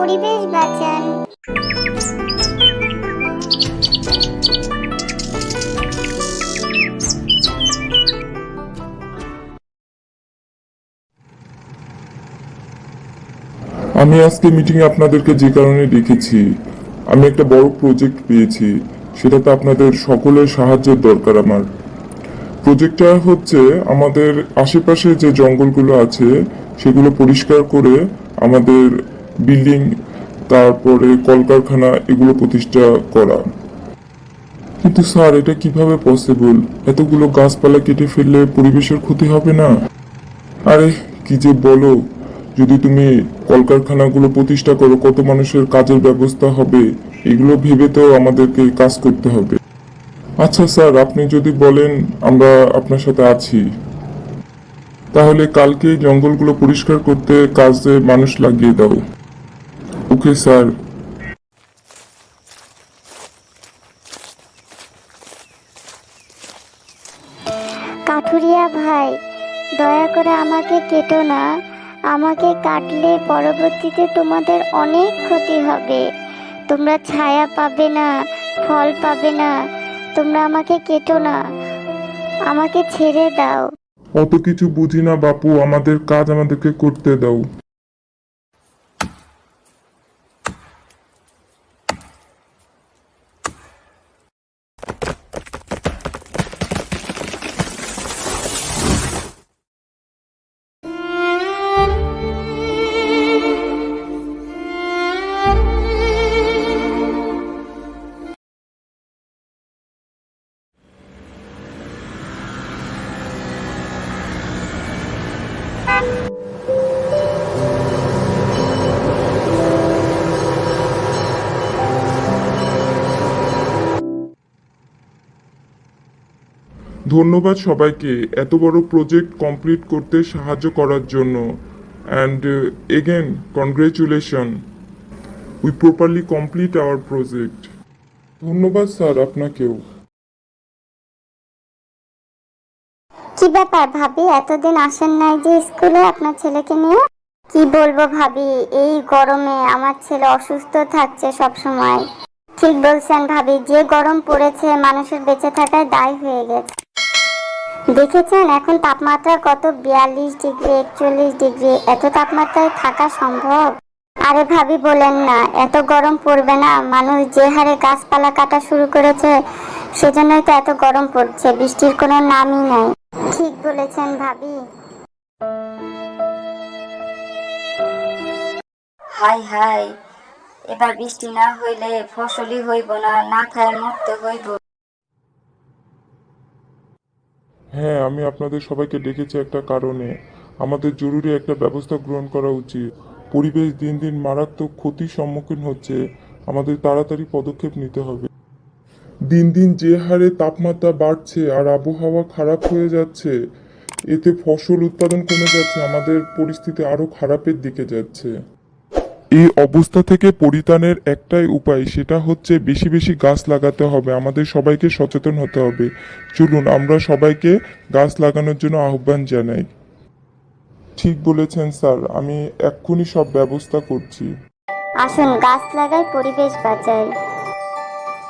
পরিবেশ বাঁচান। আমি আজকে মিটিংয়ে আপনাদেরকে যে কারণে ডেকেছি, আমি একটা বড় প্রজেক্ট পেয়েছি, সেটাতে আপনাদের সকলের সাহায্যের দরকার আমার। প্রজেক্টটা হচ্ছে আমাদের আশেপাশে যে জঙ্গলগুলো আছে সেগুলো পরিষ্কার করে আমাদের বিল্ডিং, তারপরে কলকারখানা এগুলো প্রতিষ্ঠা করা। কিন্তু স্যার, এটা কিভাবে পসিবল? এতগুলো গাছপালা কেটে ফেললে পরিবেশের ক্ষতি হবে না? আরে কি যে বলো! যদি তুমি কলকারখানাগুলো প্রতিষ্ঠা করো, কত মানুষের কাজের ব্যবস্থা হবে, এগুলো ভেবে তো আমাদেরকে কাজ করতে হবে। আচ্ছা স্যার, আপনি যদি বলেন আমরা আপনার সাথে আছি, তাহলে কালকে জঙ্গলগুলো পরিষ্কার করতে কাজে মানুষ লাগিয়ে দাও। Okay sir. কাঠুরিয়া ভাই, দয়া করে আমাকে কেটো না। আমাকে কাটলে পরবর্তীতে তোমাদের অনেক ক্ষতি হবে। তোমরা ছায়া পাবে না, ফল পাবে না। তোমরা আমাকে কেটো না, আমাকে ছেড়ে দাও। অত কিছু বুঝি না বাপু, আমাদের কাজ আমাদেরকে করতে দাও। ধন্যবাদ সবাইকে এত বড় প্রজেক্ট কমপ্লিট করতে সাহায্য করার জন্য। And again congratulation, we properly complete our project. ধন্যবাদ স্যার আপনাকেও। কি ব্যাপার ভাবি, এতদিন আসেন নাই যে স্কুলে আপনার ছেলেকে নিয়ে? কি বলবো ভাবি, এই গরমে আমার ছেলে অসুস্থ থাকছে সব সময়। ঠিক বলছেন ভাবি, যে গরম পড়েছে মানুষের বেঁচে থাকায় দায় হয়ে গেছে। দেখেছেন এখন তাপমাত্রা কত, 42 ডিগ্রি 41 ডিগ্রি, এত তাপমাত্রায় থাকা সম্ভব? আরে ভাবি বলেন না, এত গরম পড়বে না? মানুষ যে হারে গাছপালা কাটা শুরু করেছে সেজন্যই তো এত গরম পড়ছে, বৃষ্টির কোনো নামই নাই। ঠিক বলেছেন ভাবি। হাই হাই, এবার বৃষ্টি না হইলে ফসলই হইব না, না খায় মরতে হইব। হ্যাঁ, আমি আপনাদের সবাইকে ডেকেছি একটা কারণে। আমাদের জরুরি একটা ব্যবস্থা গ্রহণ করা উচিত। পরিবেশ দিন দিন মারাত্মক ক্ষতির সম্মুখীন হচ্ছে, আমাদের তাড়াতাড়ি পদক্ষেপ নিতে হবে। দিন দিন যে হারে তাপমাত্রা বাড়ছে আর আবহাওয়া খারাপ হয়ে যাচ্ছে, এতে ফসল উৎপাদন কমে যাচ্ছে, আমাদের পরিস্থিতি আরো খারাপের দিকে যাচ্ছে। এই অবস্থা থেকে পরিত্রাণের একটাই উপায়, সেটা হচ্ছে বেশি বেশি গাছ লাগাতে হবে। আমাদের সবাইকে সচেতন হতে হবে। চলুন আমরা সবাইকে গাছ লাগানোর জন্য আহ্বান জানাই। ঠিক বলেছেন স্যার, আমি এক্ষুনি সব ব্যবস্থা করছি। আসুন গাছ লাগাই, পরিবেশ বাঁচাই।